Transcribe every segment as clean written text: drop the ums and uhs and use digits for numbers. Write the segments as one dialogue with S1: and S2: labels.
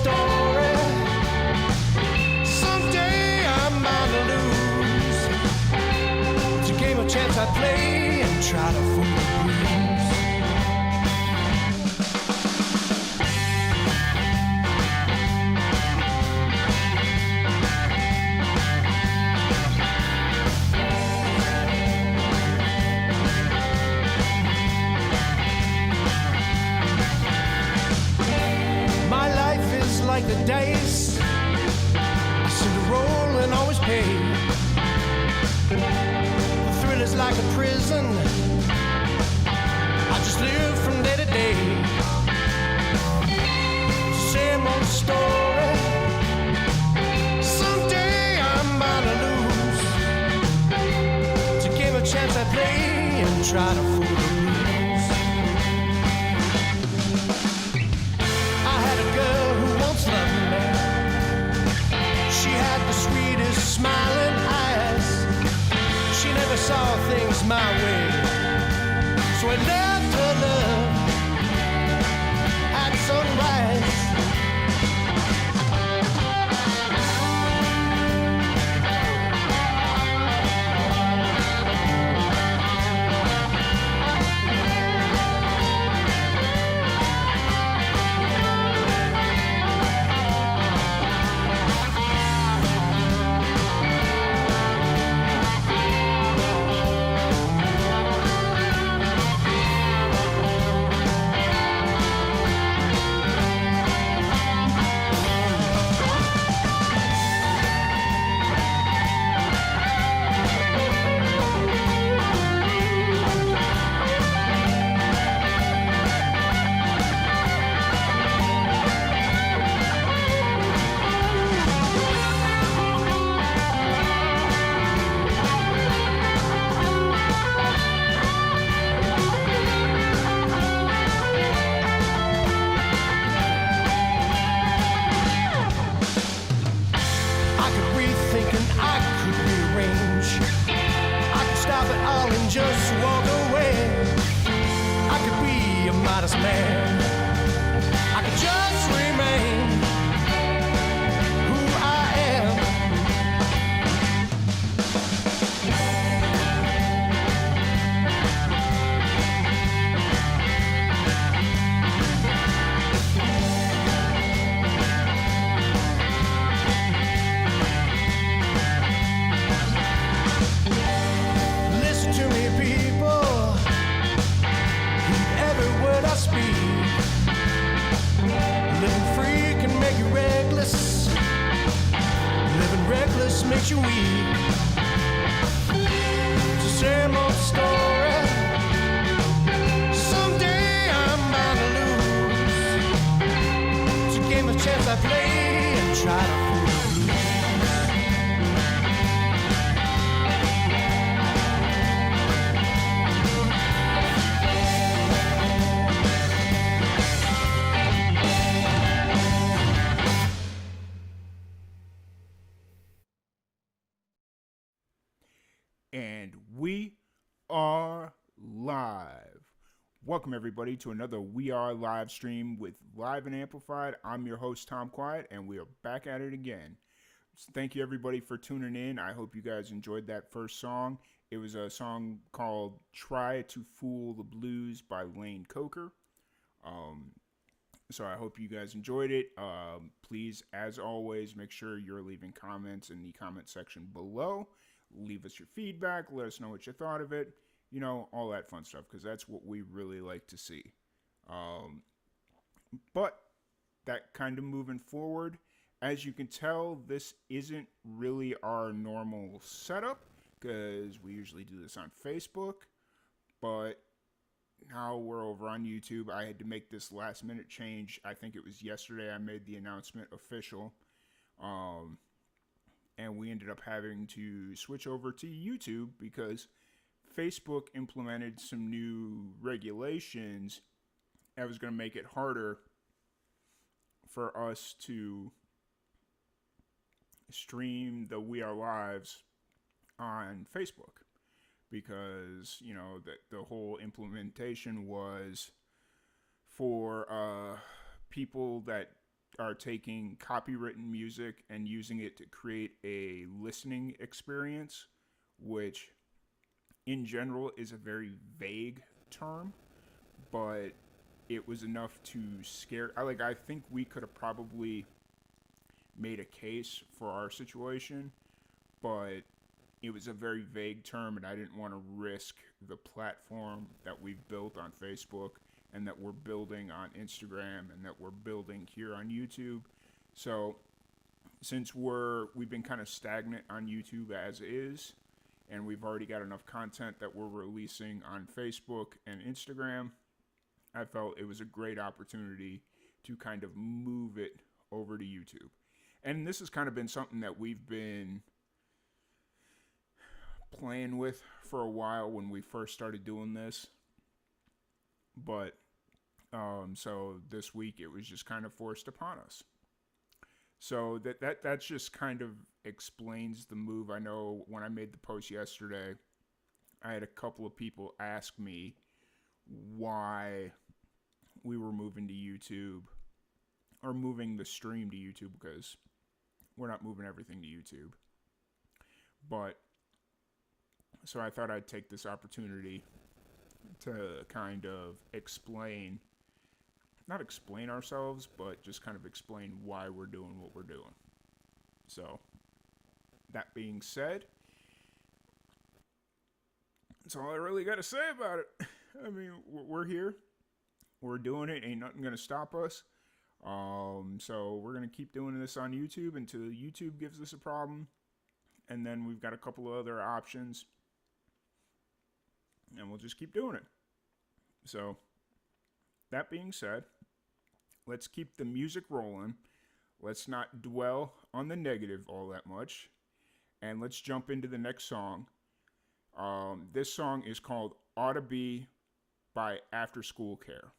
S1: story. Someday I'm bound to lose. It's a game of chance I play and try to fool the blues. Like the dice, I seem to roll and always pay. The thrill is like a prison, I just live from day to day. Same old story, someday I'm bound to lose. It's a game of chance I play and try to fool the blues. I had a girl who once loved me. She had the sweetest smiling eyes. She never saw things my way, so I left her love at sunrise. Just walk away. I could be a modest man. I could just remain who I am. Listen to me, people. Heed every word I speak. Living free can make you reckless. Living reckless makes you weak. It's the same old story. Someday I'm bound to lose. It's a game of chance I play and try to fool the blues.
S2: And we are live. Welcome everybody to another We Are Live stream with Live and Amplified. I'm your host Tom Quiet, and we are back at it again. So thank you everybody for tuning in. I hope you guys enjoyed that first song. It was a song called Try to Fool the Blues by Lane Coker. So I hope you guys enjoyed it. Please, as always, make sure you're leaving comments in the comment section below. Leave us your feedback. Let us know what you thought of it. You know, all that fun stuff, because that's what we really like to see. But that kind of moving forward, as you can tell, this isn't really our normal setup, because we usually do this on Facebook. But now we're over on YouTube. I had to make this last minute change. I think it was yesterday I made the announcement official. And we ended up having to switch over to YouTube because Facebook implemented some new regulations that was going to make it harder for us to stream the We Are Lives on Facebook, because, you know, the whole implementation was for people that are taking copywritten music and using it to create a listening experience, which in general is a very vague term, but it was enough to scare. I think we could have probably made a case for our situation, but it was a very vague term, and I didn't want to risk the platform that we've built on Facebook and that we're building on Instagram and that we're building here on YouTube. So since we've been kind of stagnant on YouTube as is, and we've already got enough content that we're releasing on Facebook and Instagram, I felt it was a great opportunity to kind of move it over to YouTube. And this has kind of been something that we've been playing with for a while when we first started doing this. But so this week it was just kind of forced upon us. So that just kind of explains the move. I know when I made the post yesterday, I had a couple of people ask me why we were moving to YouTube, or moving the stream to YouTube, because we're not moving everything to YouTube. But so I thought I'd take this opportunity to kind of not explain ourselves, but just kind of explain why we're doing what we're doing. So, that being said, that's all I really got to say about it. I mean, we're here. We're doing it. Ain't nothing going to stop us. So, we're going to keep doing this on YouTube until YouTube gives us a problem. And then we've got a couple of other options. And we'll just keep doing it. So, that being said, let's keep the music rolling. Let's not dwell on the negative all that much. And let's jump into the next song. This song is called Oughta Be by After School Care.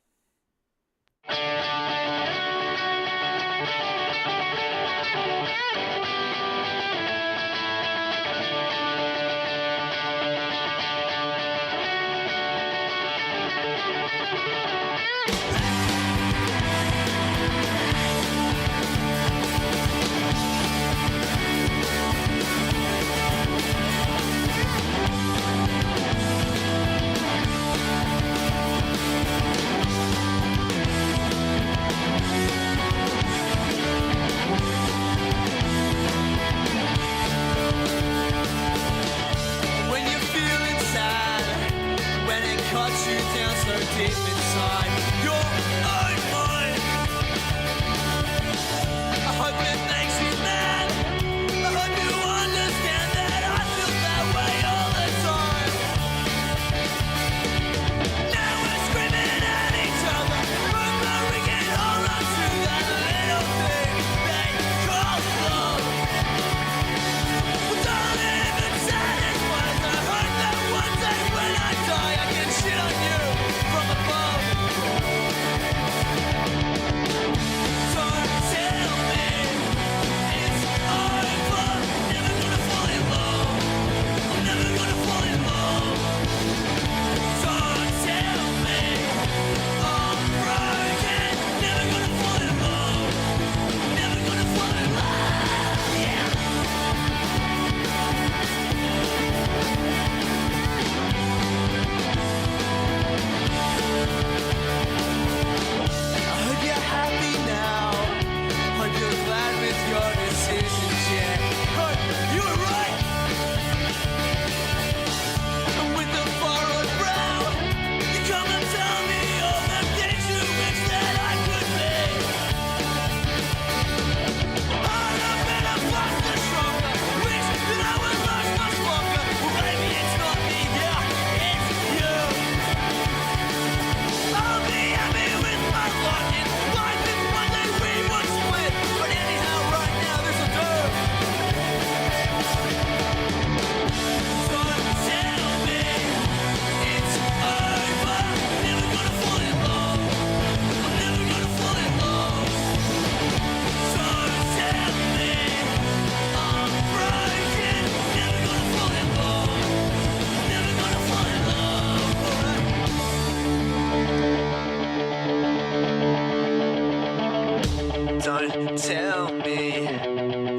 S3: tell me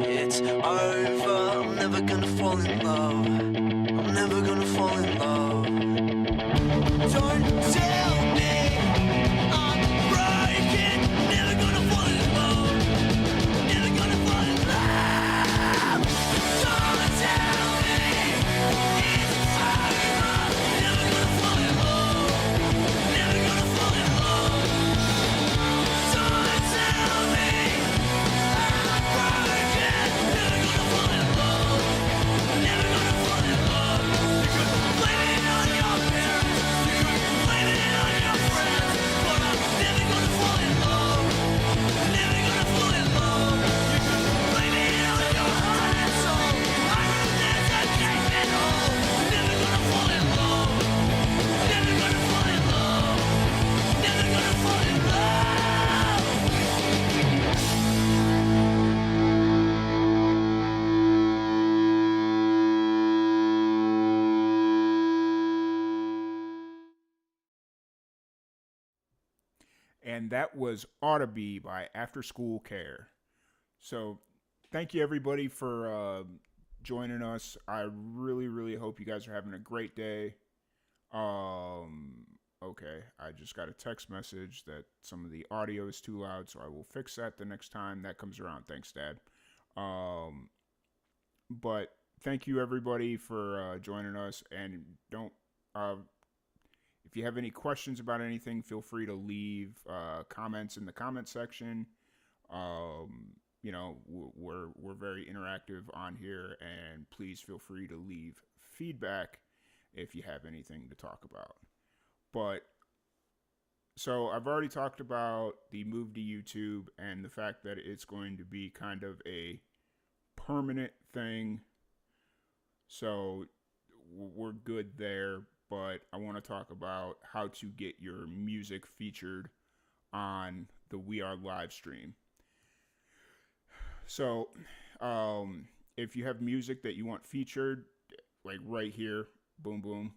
S3: it's over. I'm never gonna fall in love. I'm never gonna fall in love. Don't tell me I'm breaking. Never gonna fall in love. Never gonna fall in love. Don't tell me it's over. Never gonna fall in love. Never gonna fall in love. Don't tell me I'm broken. Never gonna fall in love. Never gonna fall in love. You could blame it on your parents. You could blame it on your friends. But I'm never gonna fall in love. Never gonna fall in love. You could blame it on your heart and soul. I will never take it all. Never gonna fall in love. Never gonna fall in love. Never gonna fall in love.
S2: And that was Oughta Be by After School Care. So thank you everybody for joining us. I really, really hope you guys are having a great day. Okay, I just got a text message that some of the audio is too loud, so I will fix that the next time that comes around. Thanks, Dad. But thank you everybody for joining us, and don't if you have any questions about anything, feel free to leave comments in the comment section. You know, we're very interactive on here, and please feel free to leave feedback if you have anything to talk about. But so I've already talked about the move to YouTube and the fact that it's going to be kind of a permanent thing. So we're good there. But I want to talk about how to get your music featured on the We Are live stream. So if you have music that you want featured, like right here, boom, boom,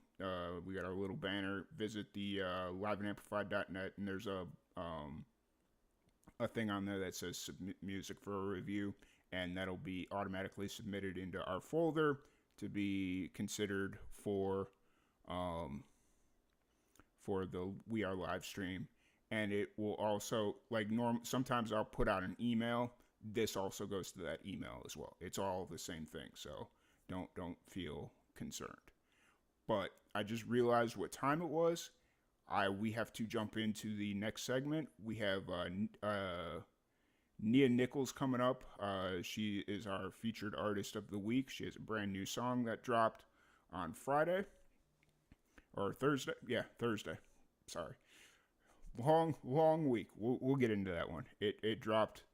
S2: we got our little banner. Visit the liveandamplified.net, and there's a thing on there that says submit music for a review, and that'll be automatically submitted into our folder to be considered for the We Are live stream. And it will also, like sometimes I'll put out an email. This also goes to that email as well. It's all the same thing, so don't feel concerned. But I just realized what time it was. We have to jump into the next segment. We have Nia Nicholls coming up. She is our featured artist of the week. She has a brand new song that dropped on Friday. Or Thursday. Yeah, Thursday. Sorry. Long week. We'll get into that one. It dropped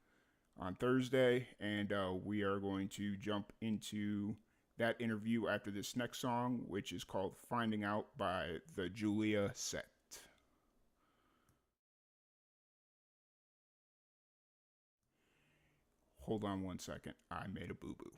S2: on Thursday, and we are going to jump into that interview after this next song, which is called Finding Out by the Julia Set. Hold on one second. I made a boo-boo.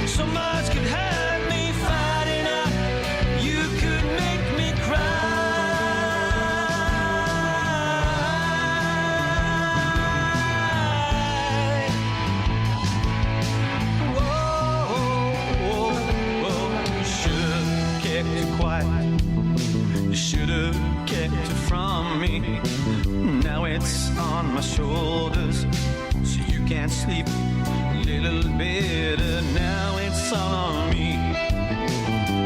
S3: So much could hurt me, fighting out. You could make me cry. wife. You should have kept it from me. Now it's on my shoulders, so you can't sleep a little better. Now it's all on me.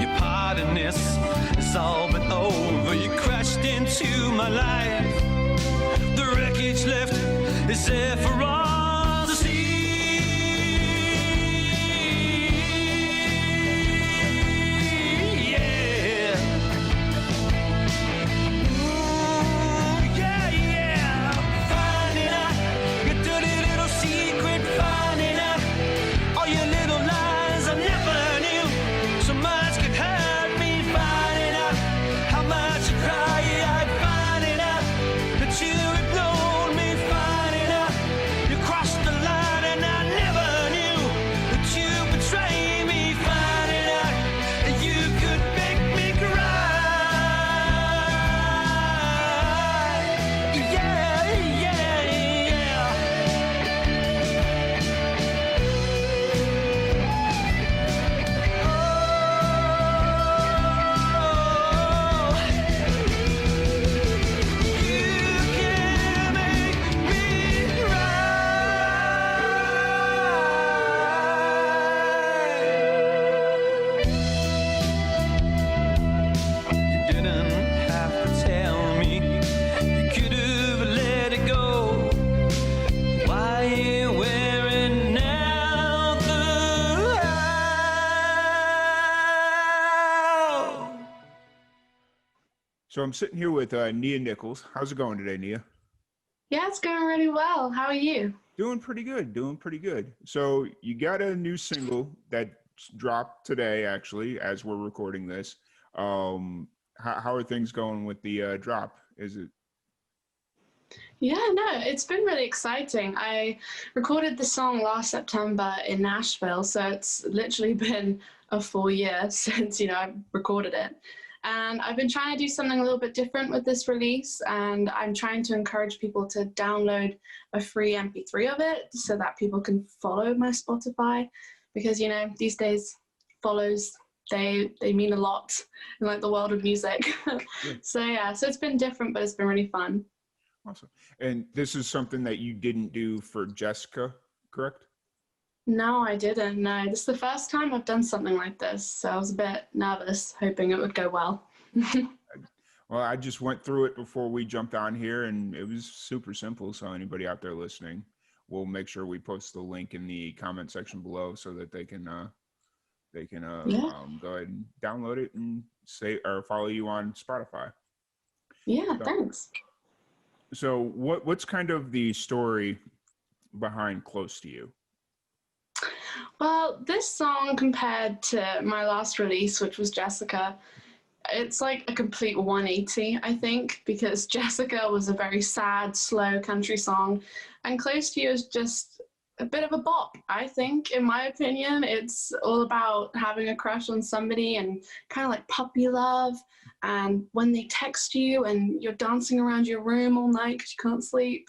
S3: Your part in this is all but over. You crashed into my life. The wreckage left is there for all to see.
S2: So I'm sitting here with Nia Nicholls. How's it going today, Nia?
S4: Yeah, it's going really well. How are you?
S2: Doing pretty good, doing pretty good. So you got a new single that dropped today, actually, as we're recording this. How are things going with the drop? Is it?
S4: Yeah, no, it's been really exciting. I recorded the song last September in Nashville, so it's literally been a full year since, I recorded it. And I've been trying to do something a little bit different with this release, and I'm trying to encourage people to download a free MP3 of it so that people can follow my Spotify, because, these days follows, they mean a lot in like the world of music.
S2: Yeah.
S4: So it's been different, but it's been really fun.
S2: Awesome. And this is something that you didn't do for Jessica, correct?
S4: No, I didn't. No, this is the first time I've done something like this, so I was a bit nervous, hoping it would go well.
S2: Well, I just went through it before we jumped on here, and it was super simple. So anybody out there listening, we'll make sure we post the link in the comment section below so that they can go ahead and download it and follow you on Spotify.
S4: Yeah, thanks.
S2: So what's kind of the story behind Close to You?
S4: Well, this song compared to my last release, which was Jessica, it's like a complete 180, I think, because Jessica was a very sad, slow country song, and Close to You is just a bit of a bop, I think, in my opinion. It's all about having a crush on somebody and kind of like puppy love, and when they text you and you're dancing around your room all night because you can't sleep.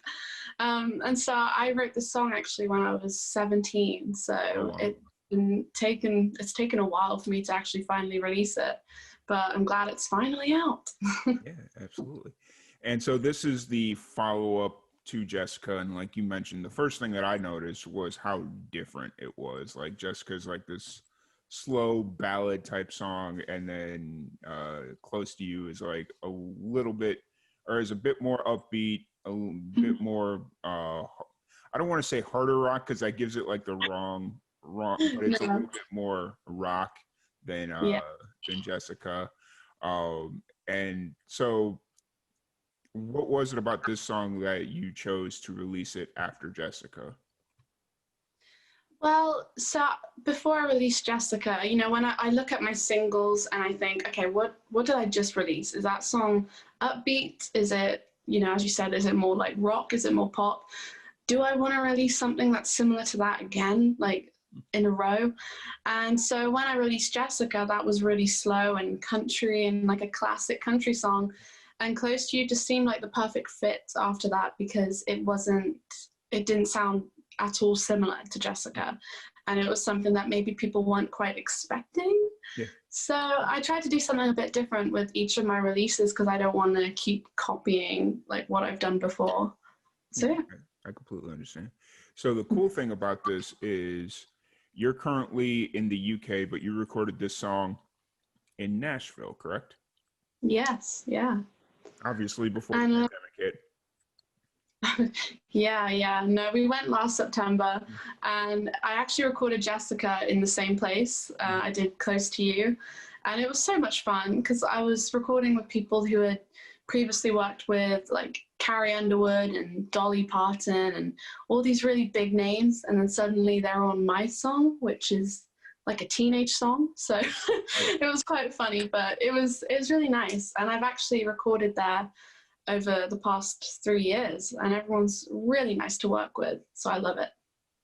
S4: And so I wrote this song actually when I was 17, so it's taken a while for me to actually finally release it, but I'm glad it's finally out.
S2: Yeah, absolutely. And so this is the follow-up to Jessica, and like you mentioned, the first thing that I noticed was how different it was. Like Jessica's like this slow ballad type song, and then Close to You is like a little bit, or is a bit more upbeat, a bit more I don't want to say harder rock because that gives it like the wrong, but it's a little bit more rock than Jessica. And so what was it about this song that you chose to release it after Jessica?
S4: Well, so before I released Jessica, when I look at my singles and I think, okay, what did I just release? Is that song upbeat? Is it, as you said, is it more like rock? Is it more pop? Do I want to release something that's similar to that again, like in a row? And so when I released Jessica, that was really slow and country and like a classic country song. And Close to You just seemed like the perfect fit after that, because it didn't sound at all similar to Jessica. and it was something that maybe people weren't quite expecting.
S2: Yeah.
S4: So I tried to do something a bit different with each of my releases because I don't want to keep copying like what I've done before. So yeah.
S2: I completely understand. So the cool thing about this is you're currently in the UK, but you recorded this song in Nashville, correct?
S4: Yes, yeah.
S2: Obviously before the pandemic hit.
S4: Yeah. No, we went last September, and I actually recorded Jessica in the same place. I did Close to You, and it was so much fun because I was recording with people who had previously worked with like Carrie Underwood and Dolly Parton and all these really big names, and then suddenly they're on my song, which is like a teenage song. So it was quite funny, but it was really nice. And I've actually recorded there over the past 3 years, and everyone's really nice to work with. So I love it.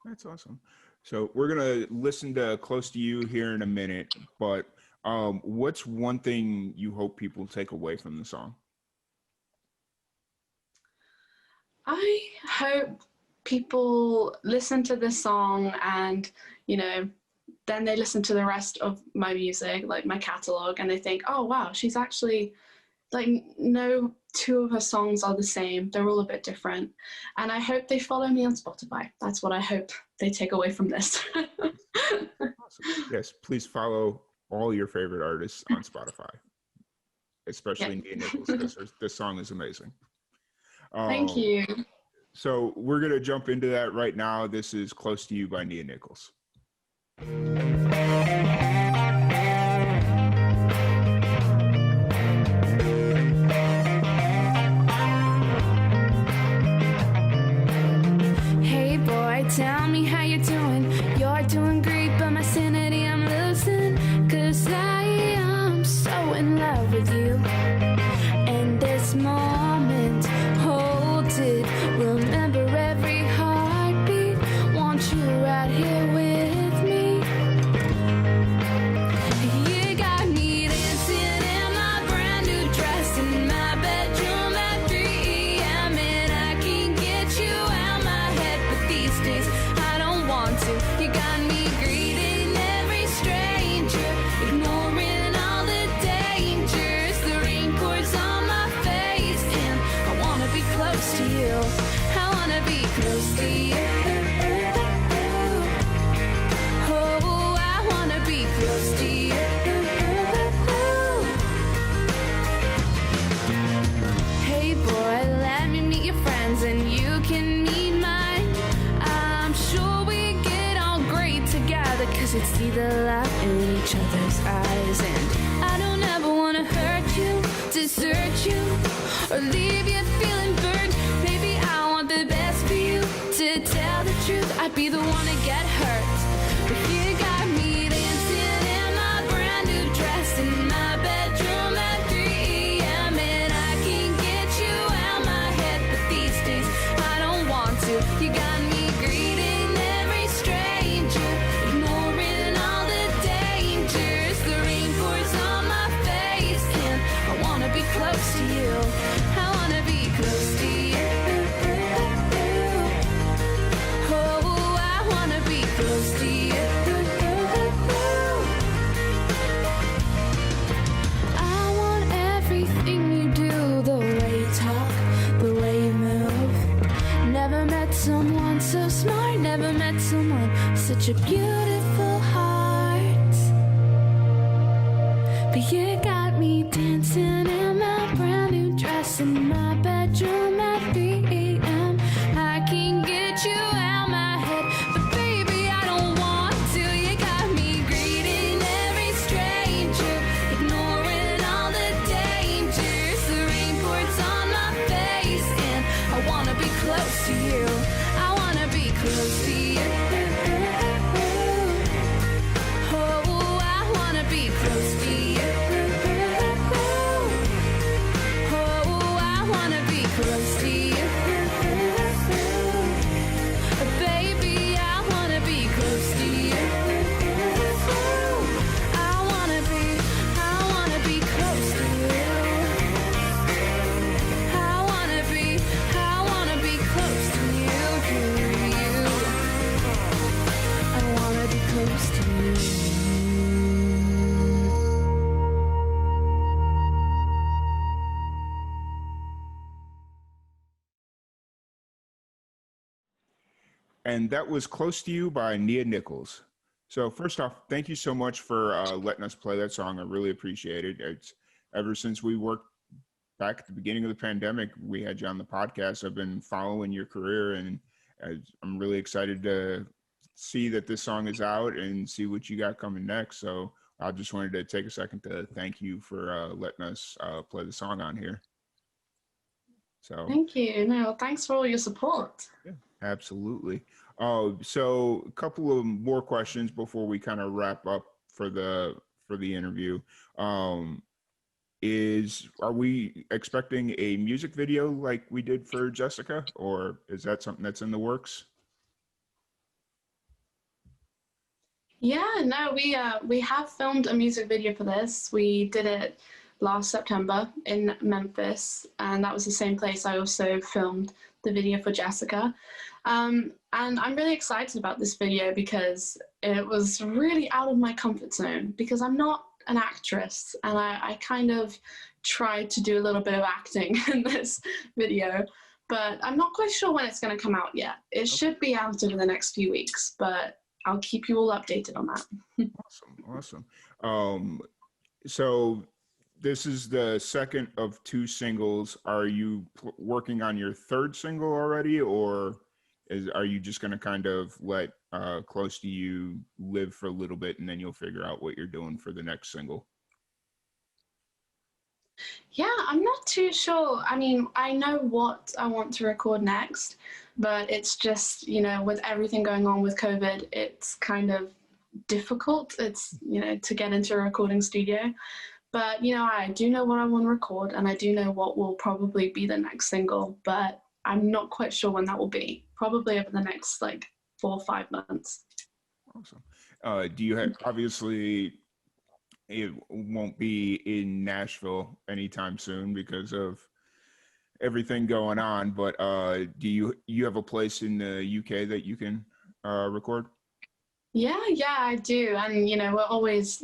S2: That's awesome. So we're going to listen to Close to You here in a minute, but what's one thing you hope people take away from the song?
S4: I hope people listen to this song and, you know, then they listen to the rest of my music, like my catalog, and they think, oh, wow, she's actually, like, no two of her songs are the same. They're all a bit different. And I hope they follow me on Spotify. That's what I hope they take away from this.
S2: Awesome. Yes, please follow all your favorite artists on Spotify, especially Nia Nicholls, because this song is amazing.
S4: Thank you.
S2: So we're going to jump into that right now. This is Close to You by Nia Nicholls.
S5: Hey boy, tell me how you're doing. You're doing great, but my sanity I'm losing. 'Cause I am so in love with you. And this moment, hold it. Remember every heartbeat. Want you right here with me. You got me dancing in my brand new dress in my bedroom at 3 a.m. And I can't get you out my head, but these days I don't want to. You got me greeting every stranger, ignoring all the dangers. The rain pours on my face, and I wanna be close to you. I wanna be close to you. Oh, I wanna be close to you. Hey boy, let me meet your friends and you can meet mine. I'm sure we get on great together, 'cause it's see the love in each other's eyes. And I don't ever wanna hurt you, desert you, or leave you feeling burned. Maybe I want the best for you. To tell the truth, I'd be the one to get hurt. But you got me dancing in my brand new dress in my bedroom at 3 a.m. And I can't get you out my head, but these days I don't want to. You got me greeting every stranger, ignoring all the dangers. The rain pours on my face, and I wanna be close to you. I wanna be close to you. Oh, I wanna be close to you. I want everything you do, the way you talk, the way you move. Never met someone so smart, never met someone with such a beautiful heart. But you got me dancing in my brand new dress in my bedroom at 3 a.m. I can't get you out my head, but baby I don't want to. You got me greeting every stranger, ignoring all the dangers. The rain pours on my face, and I wanna be close to you. I wanna be close to you. Oh, I wanna be close to you. Oh, I wanna
S2: And that was Close to You by Nia Nicholls. So first off, thank you so much for letting us play that song. I really appreciate it. It's ever since we worked back at the beginning of the pandemic, we had you on the podcast. I've been following your career, and I'm really excited to see that this song is out and see what you got coming next. So I just wanted to take a second to thank you for letting us play the song on here. So
S4: Thank you. No, thanks for all your support.
S2: yeah, absolutely. So a couple of more questions before we kind of wrap up for the interview. Are we expecting a music video like we did for Jessica, or is that something that's in the works?
S4: Yeah, no, we have filmed a music video for this. We did it last September in Memphis, and that was the same place I also filmed the video for Jessica. And I'm really excited about this video because it was really out of my comfort zone, because I'm not an actress, and I kind of tried to do a little bit of acting in this video, but I'm not quite sure when it's going to come out yet. It should be out over the next few weeks, but I'll keep you all updated on that.
S2: Awesome. So this is the second of two singles. Are you working on your third single already, or are you just going to kind of let Close to You live for a little bit and then you'll figure out what you're doing for the next single?
S4: Yeah, I'm not too sure. I mean, I know what I want to record next, but it's just, with everything going on with COVID, it's kind of difficult. It's, to get into a recording studio. But, I do know what I want to record, and I do know what will probably be the next single, but I'm not quite sure when that will be. Probably over the next 4 or 5 months.
S2: Awesome. Do you have, obviously it won't be in Nashville anytime soon because of everything going on, but do you have a place in the UK that you can record?
S4: Yeah, I do. And, we're always,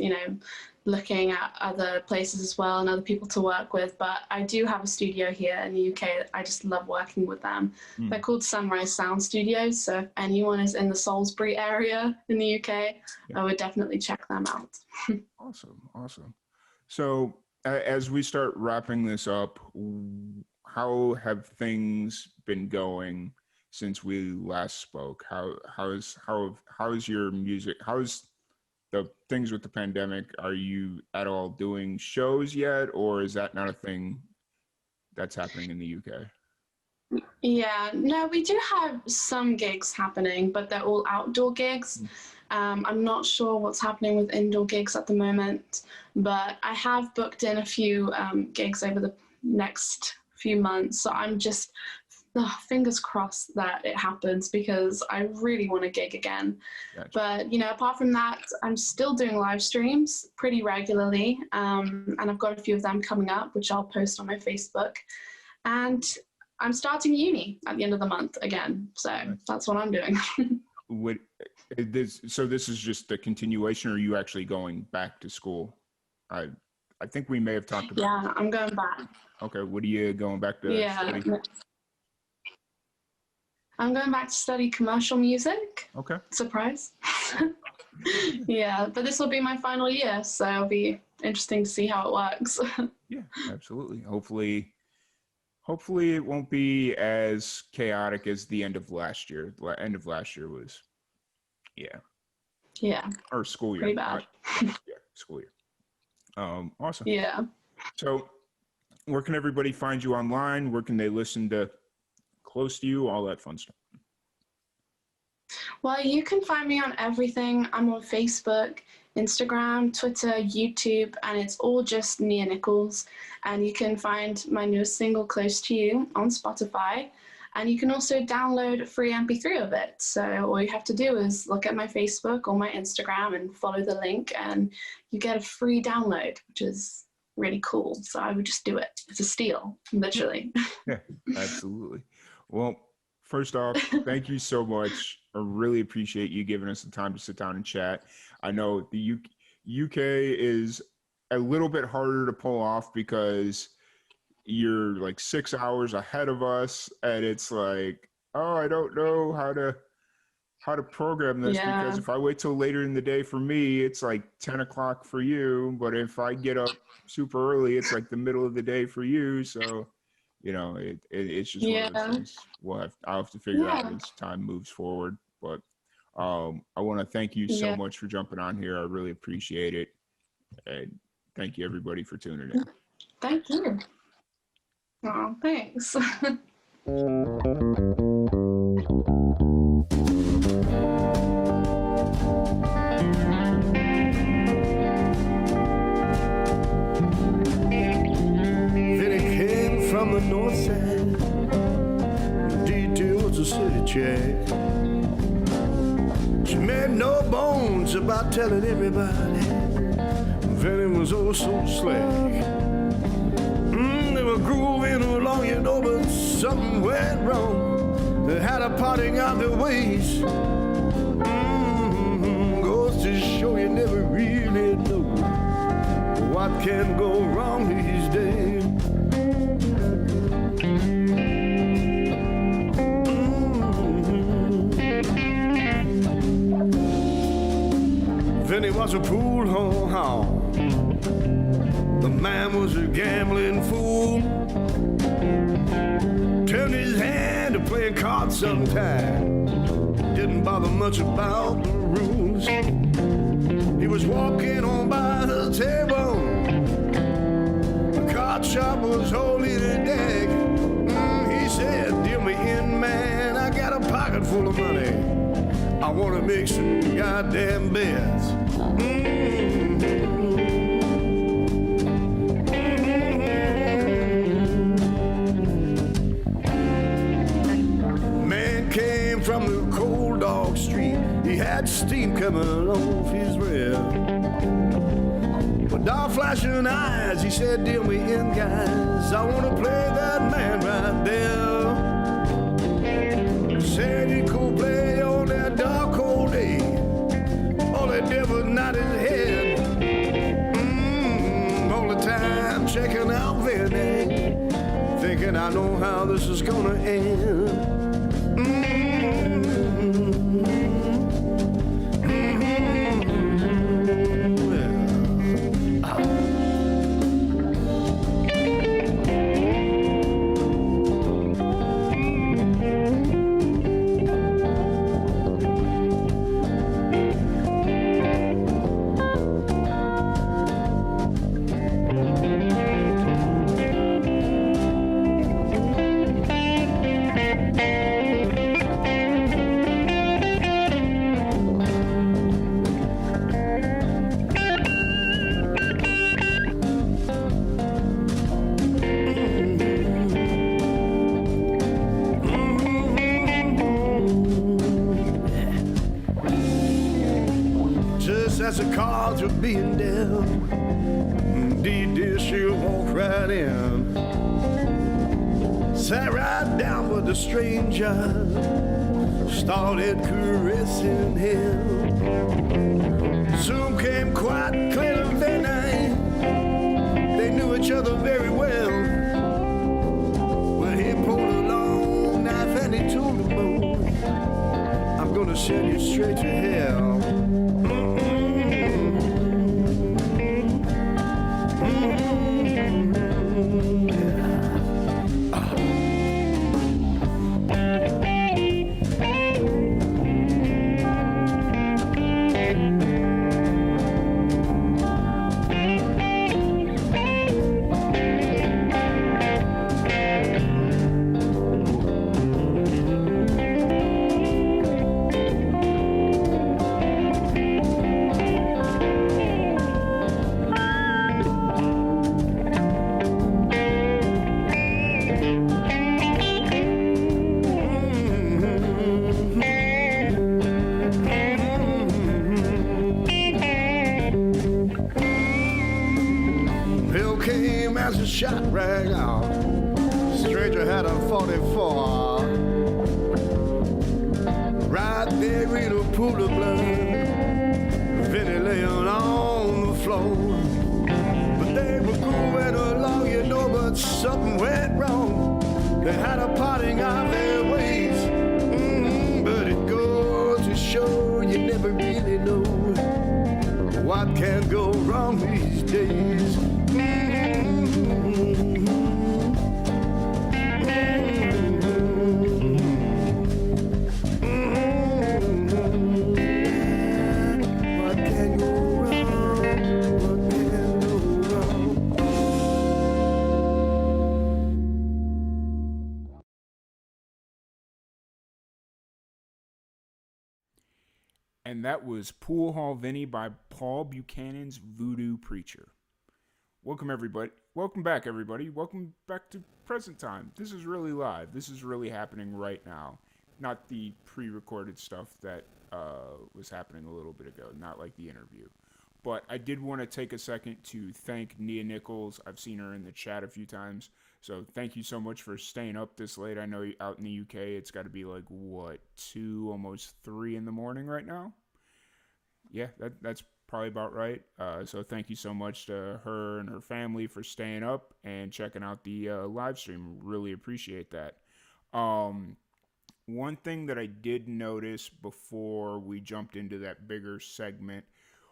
S4: looking at other places as well and other people to work with. But I do have a studio here in the UK. I just love working with them. They're called Sunrise Sound Studios. So if anyone is in the Salisbury area in the UK, I would definitely check them out.
S2: Awesome. So as we start wrapping this up, how have things been going since we last spoke? How's your music? How's the things with the pandemic? Are you at all doing shows yet, or is that not a thing that's happening in the UK?
S4: Yeah, no, we do have some gigs happening, but they're all outdoor gigs. I'm not sure what's happening with indoor gigs at the moment, but I have booked in a few gigs over the next few months. So I'm just fingers crossed that it happens, because I really want to gig again. Gotcha. But, apart from that, I'm still doing live streams pretty regularly. And I've got a few of them coming up, which I'll post on my Facebook. And I'm starting uni at the end of the month again. So that's what I'm doing.
S2: So this is just a continuation, or are you actually going back to school? I think we may have talked about.
S4: Yeah, I'm going back.
S2: Okay, what are you going back to study?
S4: I'm going back to study commercial music.
S2: Okay.
S4: Surprise. Yeah, but this will be my final year, so it'll be interesting to see how it works.
S2: Yeah, absolutely. Hopefully it won't be as chaotic as the end of last year. The end of last year was,
S4: yeah.
S2: Or school year.
S4: Pretty bad.
S2: School year. Awesome.
S4: Yeah.
S2: So where can everybody find you online? Where can they listen to Close to You, all that fun stuff?
S4: Well, you can find me on everything. I'm on Facebook, Instagram, Twitter, YouTube, and it's all just Nia Nicholls. And you can find my newest single, Close to You, on Spotify. And you can also download a free MP3 of it. So all you have to do is look at my Facebook or my Instagram and follow the link, and you get a free download, which is really cool. So I would just do it. It's a steal, literally.
S2: Yeah, absolutely. Well, first off, thank you so much. I really appreciate you giving us the time to sit down and chat. I know the UK is a little bit harder to pull off because you're 6 hours ahead of us, and it's I don't know how to how to program this because if I wait till later in the day for me, it's like 10 o'clock for you. But if I get up super early, it's like the middle of the day for you. So, you know, it's just one of those things. I'll have to figure out as time moves forward. But I want to thank you so much for jumping on here. I really appreciate it. And thank you, everybody, for tuning in.
S4: Thank you. Oh, thanks.
S1: Vinnie came from the north side. D2 was a city chick. She made no bones about telling everybody Vinnie was oh so slick. They were grooving along, you know, but something went wrong. They had a parting of their ways. Goes to show you never really know what can go wrong these days. Vinnie was a pool hall. The man was a gambling fool. Turned his hand to playing cards sometime. Didn't bother much about the rules. He was walking on by the table. The card shop was holding a deck. He said, deal me in, man. I got a pocket full of money. I want to make some goddamn bets. Man came from the cold dog street. He had steam coming off his rib. With dark flashing eyes, he said, deal me in, guys. I want to play that man right there. Said he could play on that dark cold day. All he did was nod his head. All the time checking out Vinnie, thinking I know how this is gonna end. As the cards were being dealt, D.D. she'll walk right in. Sat right down with the stranger, started caressing him. Soon came quite clear to Vinnie, they knew each other very well. Well, he pulled a long knife and he told them both, I'm gonna send you straight to hell. Shot rang out. Stranger had a 44. Right there in a pool of blood. Vinnie laying on the floor. But they were going along, you know, but something went wrong. They had a parting of their ways. But it goes to
S2: And that was Pool Hall Vinnie by Paul Buchanan's Voodoo Preacher. Welcome, everybody. Welcome back, everybody. Welcome back to present time. This is really live. This is really happening right now. Not the pre-recorded stuff that was happening a little bit ago. Not like the interview. But I did want to take a second to thank Nia Nicholls. I've seen her in the chat a few times. So thank you so much for staying up this late. I know out in the UK, it's got to be like, 2, almost 3 in the morning right now? Yeah, that's probably about right. So thank you so much to her and her family for staying up and checking out the live stream. Really appreciate that. One thing that I did notice before we jumped into that bigger segment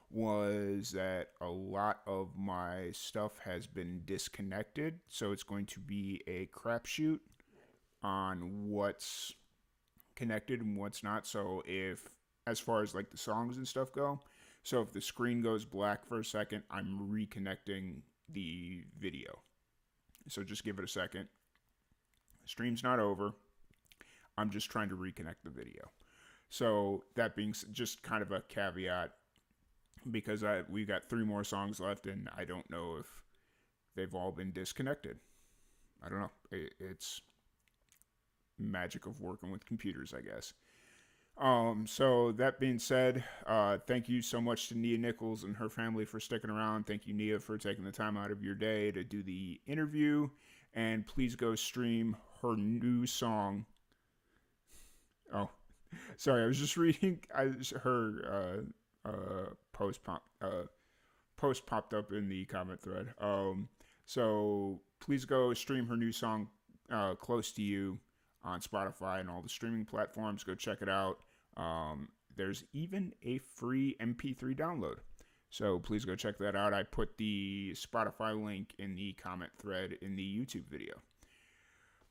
S2: was that a lot of my stuff has been disconnected, so it's going to be a crapshoot on what's connected and what's not. So if, as far as like the songs and stuff go, so if the screen goes black for a second, I'm reconnecting the video. So just give it a second. Stream's not over. I'm just trying to reconnect the video. So that being just kind of a caveat, because we've got 3 more songs left, and I don't know if they've all been disconnected. I don't know. It's magic of working with computers, I guess. So that being said, thank you so much to Nia Nicholls and her family for sticking around. Thank you, Nia, for taking the time out of your day to do the interview. And please go stream her new song. Oh, sorry. I was just reading her post popped up in the comment thread. So please go stream her new song, Close to You, on Spotify and all the streaming platforms. Go check it out. There's even a free MP3 download. So please go check that out. I put the Spotify link in the comment thread in the YouTube video.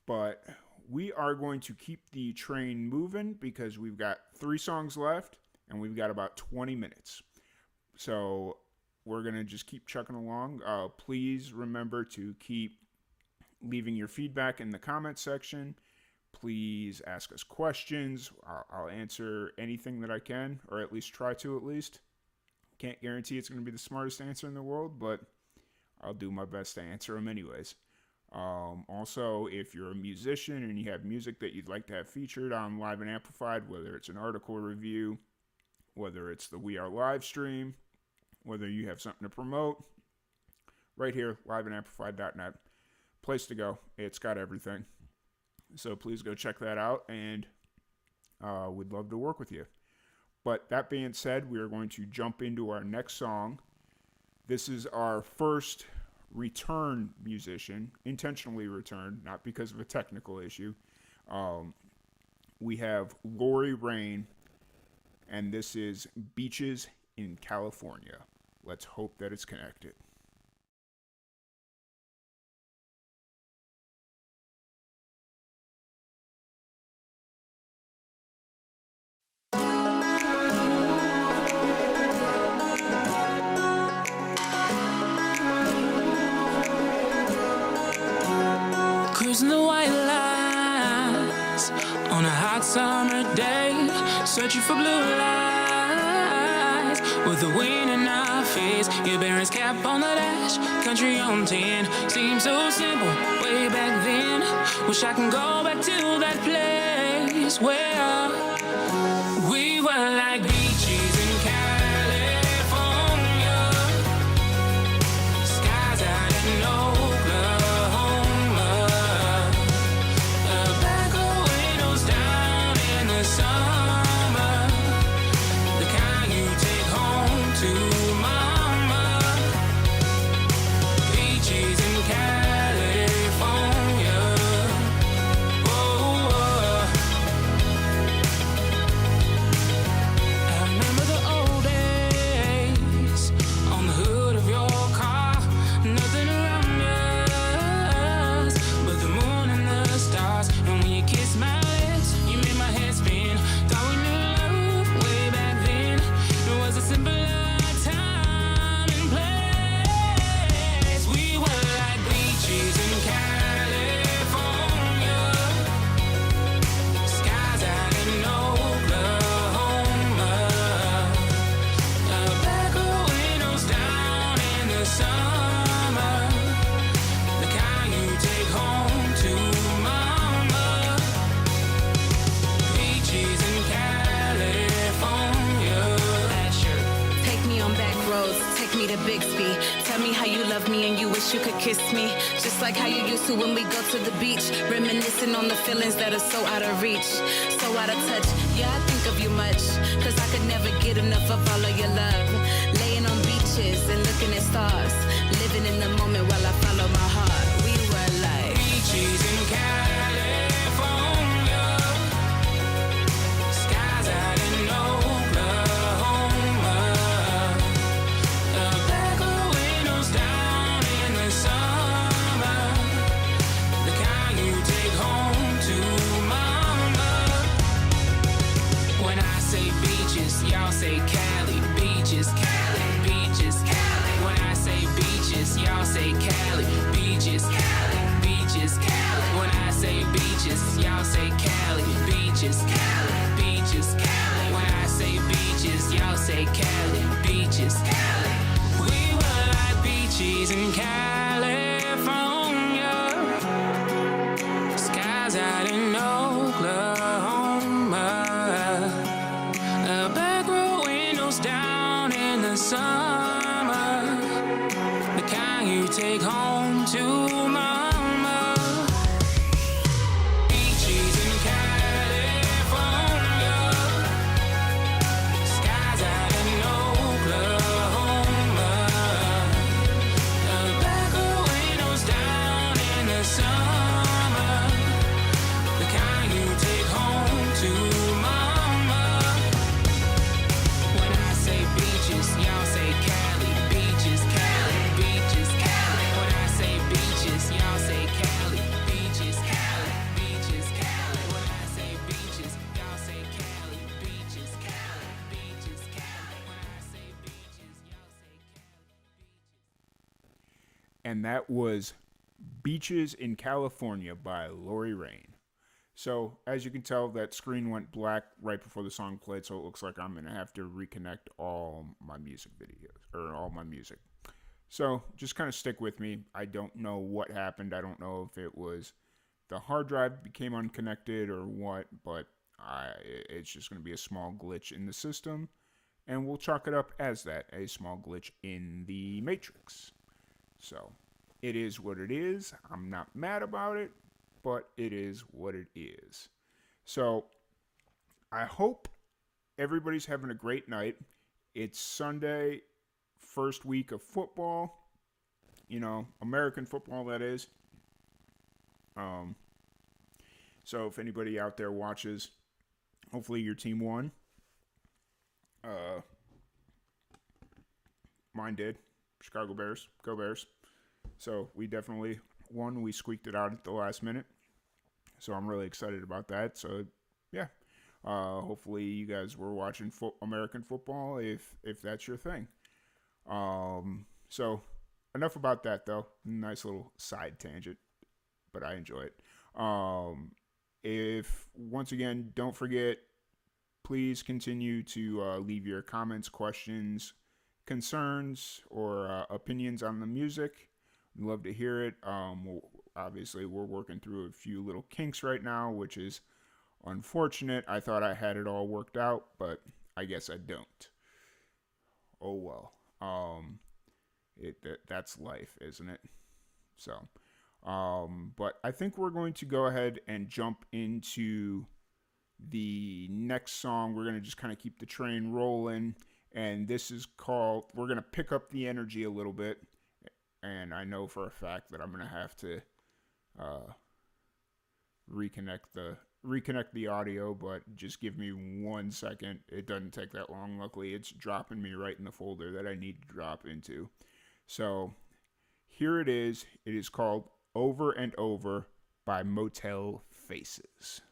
S2: But we are going to keep the train moving because we've got 3 songs left and we've got about 20 minutes. So we're going to just keep chucking along. Please remember to keep leaving your feedback in the comment section. Please ask us questions. I'll answer anything that I can, or at least try to at least. Can't guarantee it's going to be the smartest answer in the world, but I'll do my best to answer them anyways. Also, if you're a musician and you have music that you'd like to have featured on Live and Amplified, whether it's an article review, whether it's the We Are live stream, whether you have something to promote, right here, liveandamplified.net. Place to go. It's got everything. So please go check that out, and we'd love to work with you. But that being said, we are going to jump into our next song. This is our first return musician, intentionally returned, not because of a technical issue. We have Rayne, and this is Beaches in California. Let's hope that it's connected.
S6: Cruising the white lines on a hot summer day, searching for blue lights with the wind in our face. Your Baron's cap on the dash, country on 10. Seems so simple way back then. Wish I can go back to that place where we were like beaches in California, skies out in Oklahoma, back windows down in the summer, the kind you take home to mama. Beaches in California, oh,
S7: kiss me, just like how you used to when we go to the beach, reminiscing on the feelings that are so out of reach, so out of touch. Yeah, I think of you much, cause I could never get enough of all of your love. Laying on beaches and looking at stars, living in the moment while I follow my heart. We were like
S6: beaches in California, skies out in Oklahoma, the back windows down in the summer, the kind you take home to mama. When I say beaches, y'all say Cali. Beaches, Cali, beaches, Cali. When I say beaches, y'all say Cali. Beaches, Cali, beaches, Cali. When I say beaches, y'all say Cali. Beaches, Cali, beaches, Cali. When I say beaches, y'all say Cali. Beaches, Cali. We were like beaches in California, skies out in Oklahoma, the back row windows down in the summer, the kind you take home to mama. Beaches in California, skies out in Oklahoma, the back row windows down in the summer, the kind you take home to mama. When I say beaches, y'all say Cali. Beaches, Cali, beaches, Cali. When I say beaches, y'all say Cali. Beaches, Cali, beaches, Cali. When I say beaches, y'all say Cali. Beaches, Cali, beaches, Cali. When I say beaches, y'all say Cali.
S2: And that was Beaches in California by Rayne. So, as you can tell, that screen went black right before the song played, so it looks like I'm going to have to reconnect all my music videos, or all my music. So, just kind of stick with me. I don't know what happened. I don't know if it was the hard drive became unconnected or what, but it's just going to be a small glitch in the system, and we'll chalk it up as that, a small glitch in the matrix. So, it is what it is. I'm not mad about it, but it is what it is. So, I hope everybody's having a great night. It's Sunday, first week of football. You know, American football, that is. So, if anybody out there watches, hopefully your team won. Mine did. Chicago Bears. Go Bears. So, we definitely won. We squeaked it out at the last minute. So, I'm really excited about that. So, yeah. Hopefully you guys were watching American football if that's your thing. So, enough about that, though. Nice little side tangent, but I enjoy it. If, once again, don't forget, please continue to leave your comments, questions, concerns, or opinions on the music. We'd love to hear it. Obviously, we're working through a few little kinks right now, which is unfortunate. I thought I had it all worked out, but I guess I don't. Oh well. That's life, isn't it? So, but I think we're going to go ahead and jump into the next song. We're going to just kind of keep the train rolling, and this is called, we're going to pick up the energy a little bit, and I know for a fact that I'm going to have to reconnect the audio, but just give me 1 second. It doesn't take that long. Luckily, it's dropping me right in the folder that I need to drop into. So here it is. It is called Over and Over by Motel Faces.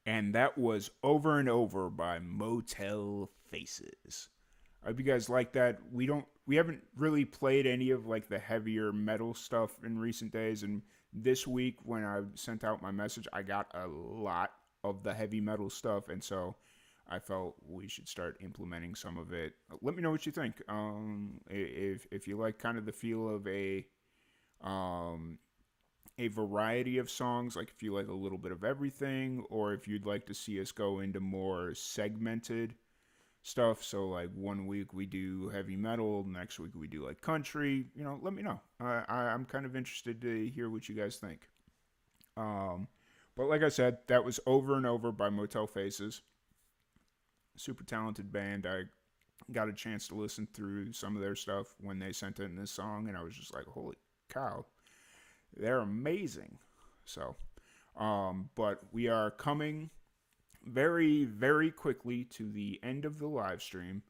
S2: And that was Over and Over by Motel Faces. I hope you guys like that. We haven't really played any of like the heavier metal stuff in recent days, and this week when I sent out my message, I got a lot of the heavy metal stuff, and so I felt we should start implementing some of it. Let me know what you think. If you like kind of the feel of a variety of songs, like if you like a little bit of everything, or if you'd like to see us go into more segmented stuff. So like one week we do heavy metal, next week we do like country, let me know. I'm kind of interested to hear what you guys think. But like I said, that was Over and Over by Motel Faces. Super talented band. I got a chance to listen through some of their stuff when they sent in this song, and I was just like, holy cow, they're amazing. So, but we are coming very, very quickly to the end of the live stream.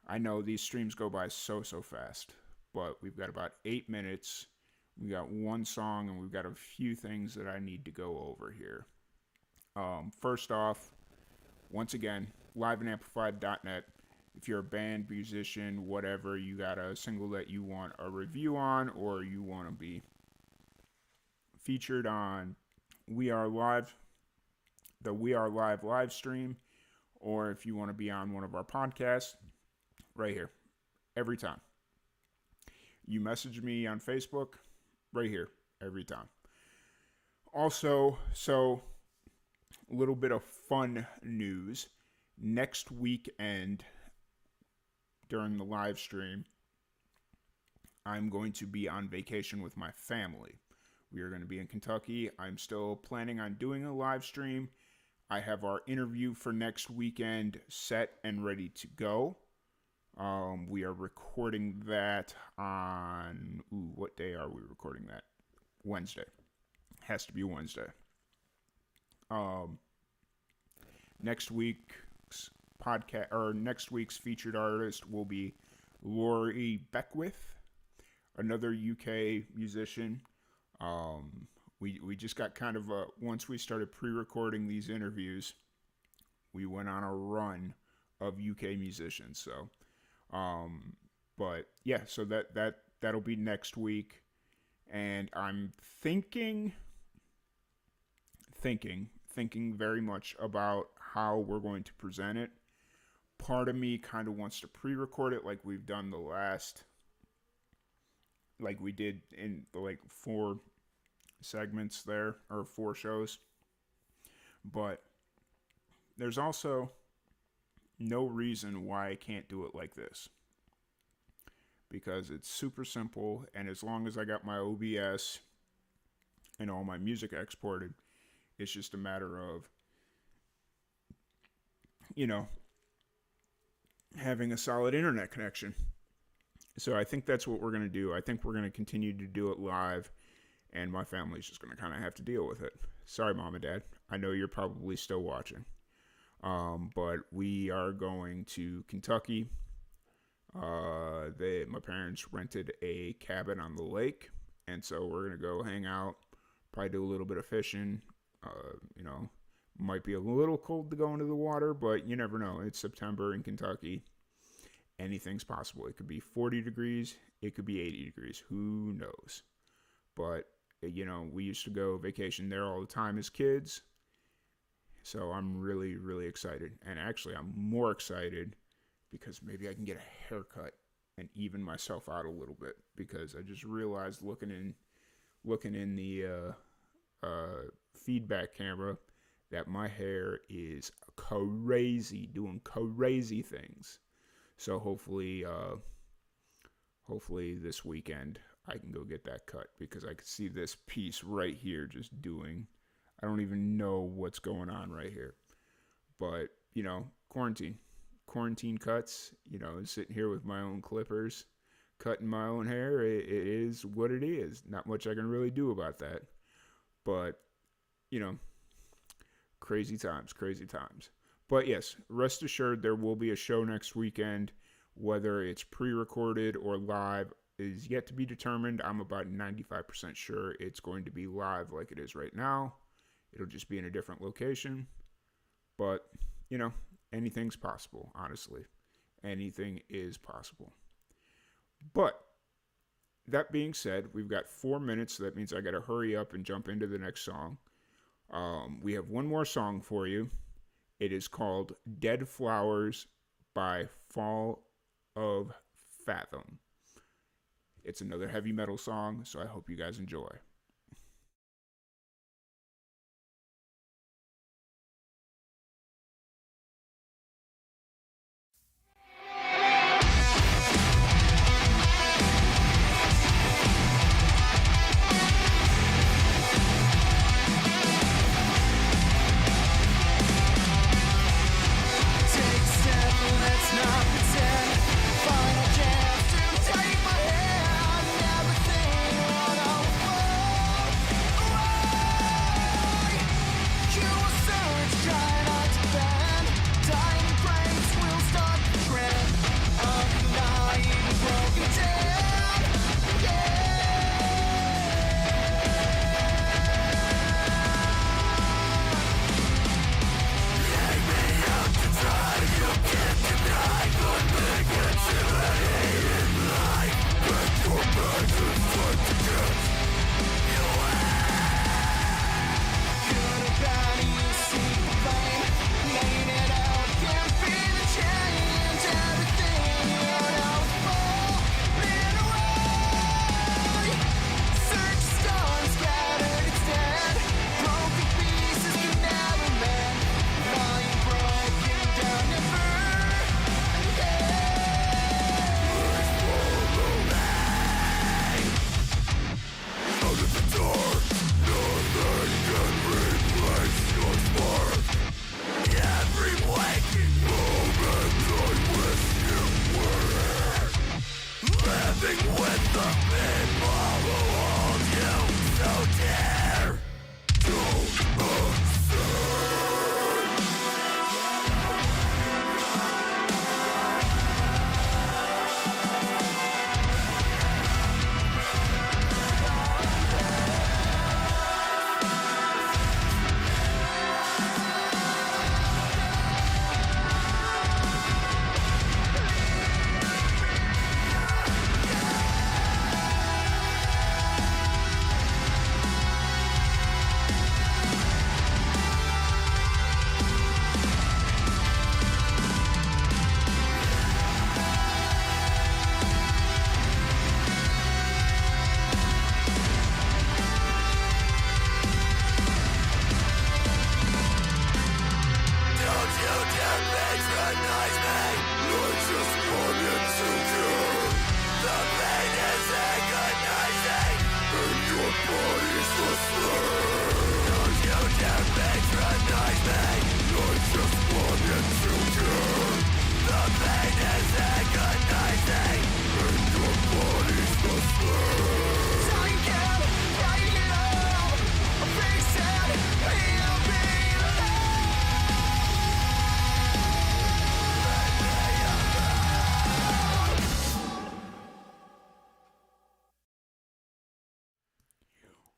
S2: I know these streams go by so fast, but we've got about 8 minutes. We got one song, and we've got a few things that I need to go over here. First off, once again, liveandamplified.net. If you're a band, musician, whatever, you got a single that you want a review on, or you want to be featured on We Are Live, the We Are Live live stream, or if you want to be on one of our podcasts, right here, every time. You message me on Facebook, right here, every time. Also, so a little bit of fun news. Next weekend, during the live stream, I'm going to be on vacation with my family. We are going to be in Kentucky. I'm still planning on doing a live stream. I have our interview for next weekend set and ready to go. We are recording that on, what day are we recording that? Wednesday. Has to be Wednesday. Next week's podcast, or next week's featured artist will be Laurie Beckwith, another UK musician. We just got kind of once we started pre-recording these interviews, we went on a run of UK musicians. So, but yeah, so that'll be next week, and I'm thinking very much about how we're going to present it. Part of me kind of wants to pre-record it like we've done like we did in the 4 segments there, or 4 shows. But there's also no reason why I can't do it like this, because it's super simple, and as long as I got my OBS and all my music exported, it's just a matter of, having a solid internet connection. So I think that's what we're going to do. I think we're going to continue to do it live, and my family's just going to kind of have to deal with it. Sorry, Mom and Dad. I know you're probably still watching. But we are going to Kentucky. My parents rented a cabin on the lake, and so we're going to go hang out, probably do a little bit of fishing. Might be a little cold to go into the water, but you never know. It's September in Kentucky. Anything's possible. It could be 40 degrees. It could be 80 degrees. Who knows? But, we used to go vacation there all the time as kids. So I'm really, really excited. And actually, I'm more excited because maybe I can get a haircut and even myself out a little bit, because I just realized looking in the feedback camera that my hair is crazy, doing crazy things. So hopefully this weekend I can go get that cut, because I can see this piece right here just doing, I don't even know what's going on right here. But, quarantine cuts, sitting here with my own clippers, cutting my own hair, it is what it is. Not much I can really do about that. But, crazy times. But yes, rest assured there will be a show next weekend. Whether it's pre-recorded or live is yet to be determined. I'm about 95% sure it's going to be live like it is right now. It'll just be in a different location. But, anything's possible, honestly. Anything is possible. But, that being said, we've got 4 minutes, so that means I got to hurry up and jump into the next song. We have one more song for you. It is called Dead Flowers by Fall of Fathom. It's another heavy metal song, so I hope you guys enjoy.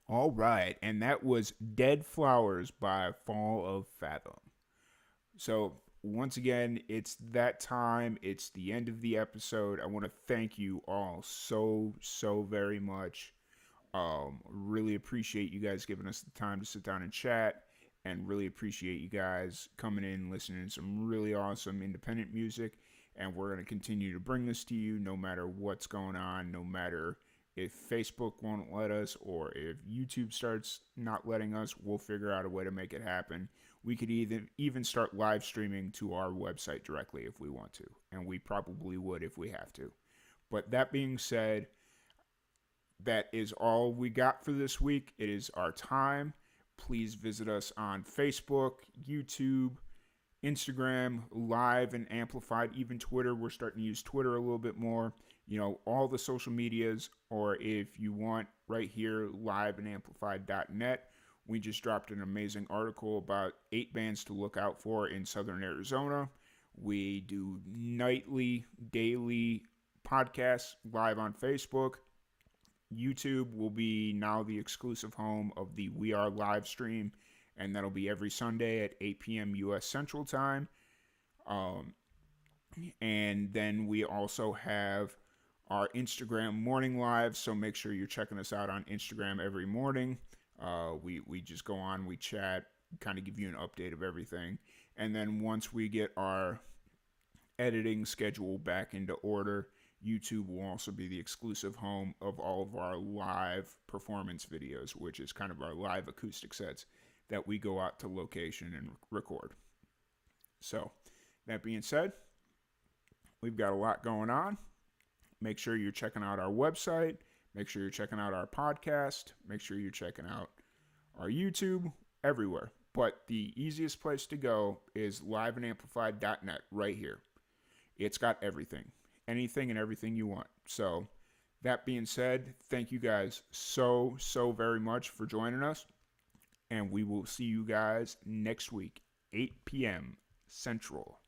S2: All right, and that was Dead Flowers by Fall of Fathom. So, once again, it's that time. It's the end of the episode. I want to thank you all so very much. Really appreciate you guys giving us the time to sit down and chat, and really appreciate you guys coming in, listening to some really awesome independent music, and we're going to continue to bring this to you no matter what's going on, no matter if Facebook won't let us or if YouTube starts not letting us. We'll figure out a way to make it happen. We could even start live streaming to our website directly if we want to, and we probably would if we have to. But that being said, that is all we got for this week. It is our time. Please visit us on Facebook, YouTube, Instagram, Live and Amplified, even Twitter. We're starting to use Twitter a little bit more. All the social medias, or if you want, right here, liveandamplified.net. We just dropped an amazing article about 8 bands to look out for in Southern Arizona. We do nightly, daily podcasts live on Facebook. YouTube will be now the exclusive home of the We Are live stream, and that'll be every Sunday at 8 p.m. U.S. Central Time. And then we also have our Instagram morning live, so make sure you're checking us out on Instagram every morning. We just go on, we chat, kind of give you an update of everything. And then once we get our editing schedule back into order, YouTube will also be the exclusive home of all of our live performance videos, which is kind of our live acoustic sets that we go out to location and record. So, that being said, we've got a lot going on. Make sure you're checking out our website. Make sure you're checking out our podcast. Make sure you're checking out our YouTube, everywhere. But the easiest place to go is liveandamplified.net right here. It's got everything. Anything and everything you want. So, that being said, thank you guys so very much for joining us. And we will see you guys next week, 8 p.m. Central.